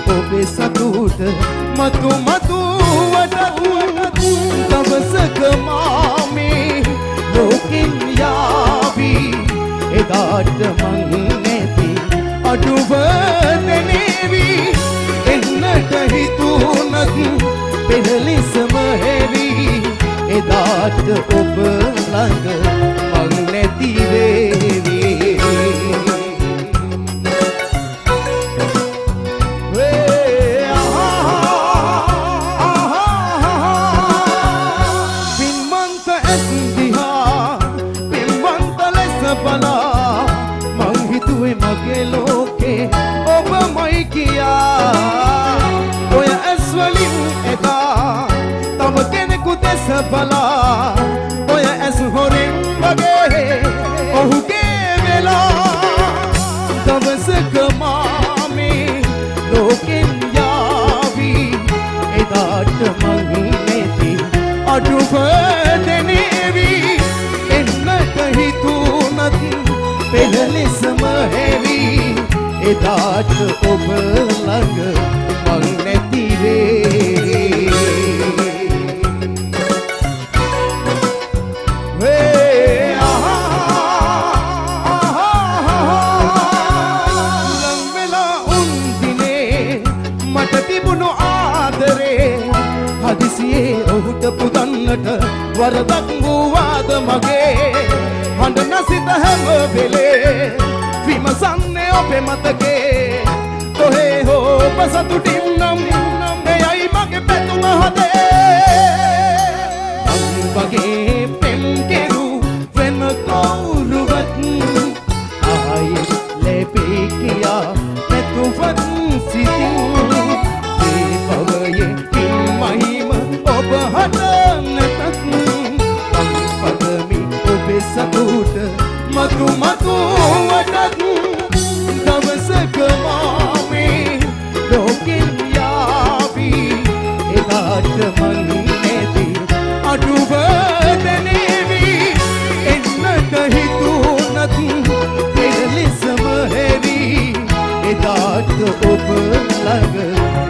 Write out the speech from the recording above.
ඔබේ සතුට මතු වටත් දවසක මාමේ ලෝකෙන් යාවි එදාට මං නැති අඩුව දැනේවි එන්නට හිතුනත් පෙරලිසම හැවි එදාට ඔබ ළඟ මං නැති වේවි පින්වන්ත ඇස් දිහා පින්වන්ත ලෙස බලා මං හිතුවේ මගේ ලෝකේ ඔබමයි කියා ඔය ඇස් වලින් එදා තව කෙනෙකු දෙස බලා ඔය ඇස් හොරෙන් වගේ ඔහුගේ වෙලා දවසක මාමේ ලෝකෙන් යාවි එදාට මං නැති අඩුව දැනේවි එන්නට හිතුනත් පෙරලිසම හැවි එදාට ඔබ ළඟ මං නැති හදිසියේ ඔහුට පුදන්නට වරදක් වූවාද මගේ හඬ නැසිත හැම වෙලේ විමසන්නේ ඔබේ මතකේ කොහේ හෝ ඔබ සතුටින් නම් එයයි මගේ පැතුම හදේ මං වගේ පෙම් කෙරු වෙන කවුරුවත් ආයේ ලැබේ කියා පැතුවත් සිතින් ඒ පවයේ මහිම ඔබ හට නැතත් පදමි ඔබේ සතුට මතු වටත් දවසක මාමේ ලෝකෙන් යාවි එදාට මං නැති අඩුව දැනේවි එන්නට හිතුනත් පෙරලිසම හැවි එදාට ඔබ ළඟ